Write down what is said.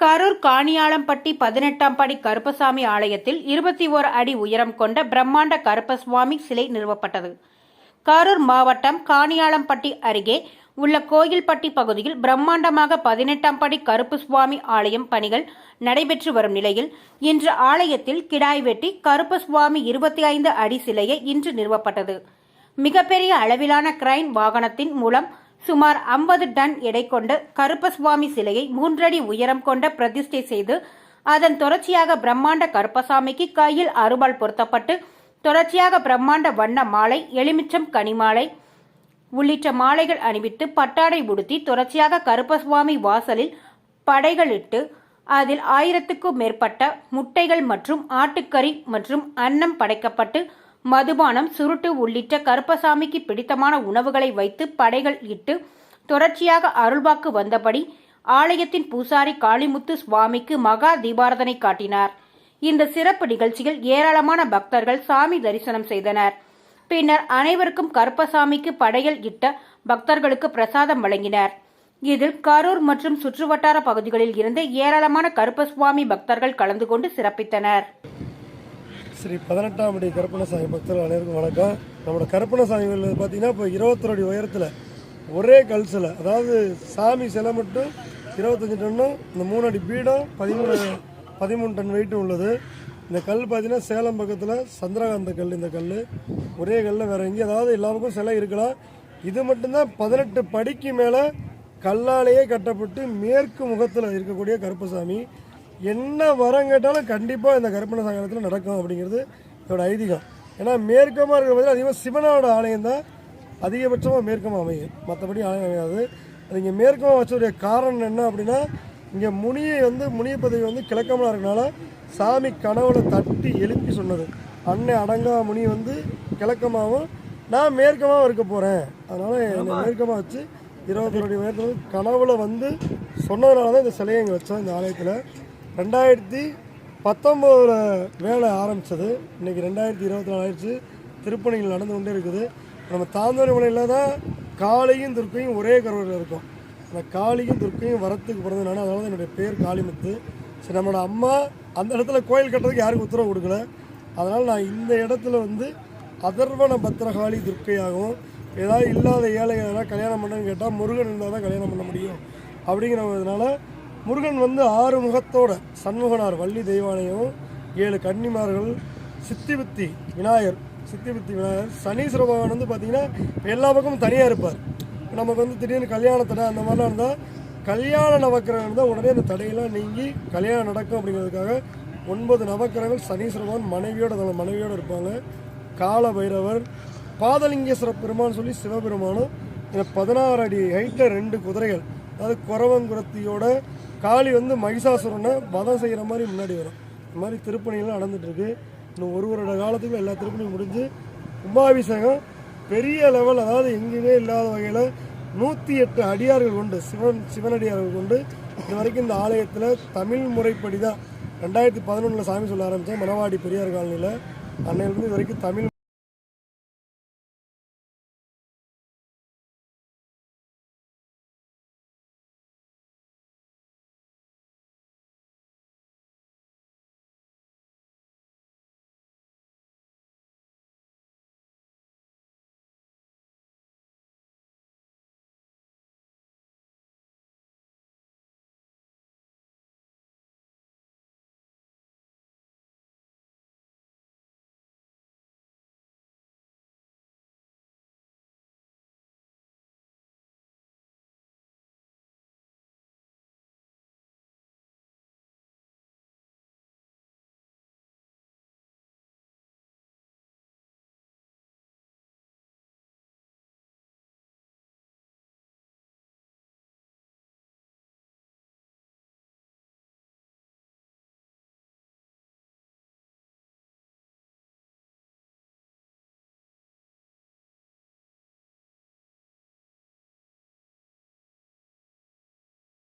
கரூர் காணியாளம்பட்டி 18ஆம் படி கருப்பசாமி ஆலயத்தில் 21 அடி உயரம் கொண்ட பிரம்மாண்ட கருப்பசுவாமி சிலை நிறுவப்பட்டது. கரூர் மாவட்டம் காணியாளம்பட்டி அருகே உள்ள கோயில்பட்டி பகுதியில் பிரம்மாண்டமாக 18ஆம் படி கருப்பசுவாமி ஆலயம் பணிகள் நடைபெற்று வரும் நிலையில் இன்று ஆலயத்தில் கிடாய் வெட்டி கருப்பசுவாமி 25 அடி சிலையை இன்று நிறுவப்பட்டது. மிகப்பெரிய அளவிலான கிரைன் வாகனத்தின் மூலம் சுமார் 50 டன் எடை கொண்ட கருப்பசுவாமி சிலையை 3 அடி உயரம் கொண்ட பிரதிஷ்டை செய்து அதன் தொடர்ச்சியாக பிரம்மாண்ட கருப்பசாமிக்கு கையில் அருவாள் பொருத்தப்பட்டு தொடர்ச்சியாக பிரம்மாண்ட வண்ண மாலை, எலுமிச்சம் கனிமாலை உள்ளிட்ட மாலைகள் அணிவித்து பட்டாடை உடுத்தி தொடர்ச்சியாக கருப்பசுவாமி வாசலில் படைகளிட்டு அதில் 1000க்கும் மேற்பட்ட முட்டைகள் மற்றும் ஆட்டுக்கறி மற்றும் அன்னம் படைக்கப்பட்டு மதுபானம், சுருட்டு உள்ளிட்ட கருப்பசாமிக்கு பிடித்தமான உணவுகளை வைத்து படைகள் இட்டு தொடர்ச்சியாக அருள்வாக்கு வந்தபடி ஆலயத்தின் பூசாரி காளிமுத்து சுவாமிக்கு மகா தீபாராதனை காட்டினார். இந்த சிறப்பு நிகழ்ச்சியில் ஏராளமான பக்தர்கள் சாமி தரிசனம் செய்தனர். பின்னர் அனைவருக்கும் கருப்பசாமிக்கு படையல் இட்ட பக்தர்களுக்கு பிரசாதம் வழங்கினர். இதில் கரூர் மற்றும் சுற்றுவட்டார பகுதிகளில் இருந்து ஏராளமான கருப்பசுவாமி பக்தர்கள் கலந்து கொண்டு சிறப்பித்தனர். ஸ்ரீ 18ஆம் படி கருப்பணசாமி பக்தர்கள் அனைவருக்கும் வணக்கம். நம்மளோட கருப்பணசாமி பார்த்தீங்கன்னா இப்போ 21 அடி உயரத்தில் ஒரே கல் சிலை, அதாவது சாமி சிலை மட்டும் 25 டன்னும் இந்த 3 அடி பீடம் 13 டன் வெயிட்டும் உள்ளது. இந்த கல் பார்த்தீங்கன்னா சேலம் பக்கத்தில் சந்திரகாந்த கல். இந்த கல் ஒரே கல்லில் வேறு எங்கேயும், அதாவது எல்லா பக்கம் சிலை இருக்கலாம். இது மட்டும்தான் 18 படிக்கு மேலே கல்லாலேயே கட்டப்பட்டு மேற்கு முகத்தில் இருக்கக்கூடிய கருப்பசாமி. என்ன வரம் கேட்டாலும் கண்டிப்பாக இந்த கருப்பணசாமி ஆலயத்தில் நடக்கும் அப்படிங்கிறது இதோட ஐதீகம். ஏன்னா மேற்கமாக இருக்கிற பதில் அதிகமாக சிவனோட ஆலயம் தான் அதிகபட்சமாக மேற்கமாக அமையும், மற்றபடி ஆலயம் அமையாது. அது இங்கே மேற்கமாக வச்சோடைய காரணம் என்ன அப்படின்னா, இங்கே முனிய பதவி கிழக்கமாக இருக்கனால சாமி கனவுல தட்டி எழுப்பி சொன்னது, அன்னை அடங்கா முனி கிழக்கமாகவும் நான் மேற்கமாக இருக்க போகிறேன், அதனால் என்னை மேற்கமாக வச்சு 21 அடி உயரத்தில் கனவுல சொன்னதுனால தான் இந்த சிலையை இங்கே வச்சோம். இந்த ஆலயத்தில் 2019 வேலை ஆரம்பித்தது, இன்றைக்கி 2024 ஆயிடுச்சு. திருப்பணிகள் நடந்து கொண்டே இருக்குது. நம்ம தாந்தோணி மலையில் தான் காளியும் துர்க்கையும் ஒரே கருவறையில் இருக்கும். அந்த காளியும் துர்க்கையும் வரத்துக்கு பிறந்ததுனால அதனால தான் என்னுடைய பேர் காளிமுத்து. சரி, நம்மளோட அம்மா அந்த இடத்துல கோயில் கட்டுறதுக்கு யாருக்கும் உத்தரவு கொடுக்கல. அதனால் நான் இந்த இடத்துல அதர்வன பத்திரகாளி துர்க்கையாகவும், ஏதாவது இல்லாத ஏழைகள் ஏதாவது கல்யாணம் பண்ணுன்னு கேட்டால் முருகன் இருந்தால் தான் கல்யாணம் பண்ண முடியும் அப்படிங்கிறதுனால முருகன் 6 முகத்தோட சண்முகனார், வள்ளி தெய்வானையும் 7 கன்னிமார்கள், சித்திபுத்தி விநாயகர், சனீஸ்வர பகவான் பார்த்தீங்கன்னா எல்லா பக்கமும் தனியாக இருப்பார். நமக்கு திடீர்னு கல்யாண தடை அந்த மாதிரிலாம் இருந்தால், கல்யாண நவக்கிரகம் இருந்தால் உடனே அந்த தடையெல்லாம் நீங்கி கல்யாணம் நடக்கும் அப்படிங்கிறதுக்காக 9 நவக்கிரகங்கள் சனீஸ்வர பகவான் மனைவியோடு இருப்பாங்க. கால பைரவர், பாதலிங்கேஸ்வர பெருமான் சொல்லி சிவபெருமானும், 16 அடி ஹைட்டில் 2 குதிரைகள், அதாவது குறவங்குரத்தியோட காளி மகிஷாசுரனை வதம் செய்கிற மாதிரி முன்னாடி வரும். இந்த மாதிரி திருப்பணிகள்லாம் நடந்துகிட்ருக்கு. இன்னும் 1 வருட காலத்துக்கு எல்லா திருப்பணியும் முடிஞ்சு கும்பாபிஷேகம் பெரிய லெவல், அதாவது எங்கேயுமே இல்லாத வகையில் 108 அடியார்கள் கொண்டு சிவனடியார்கள் கொண்டு இது வரைக்கும் இந்த ஆலயத்தில் தமிழ் முறைப்படி தான் 2011 சாமி சொல்ல ஆரம்பித்தேன். மணவாடி பெரியார் காலனியில் அன்னையிலிருந்து இது வரைக்கும் தமிழ்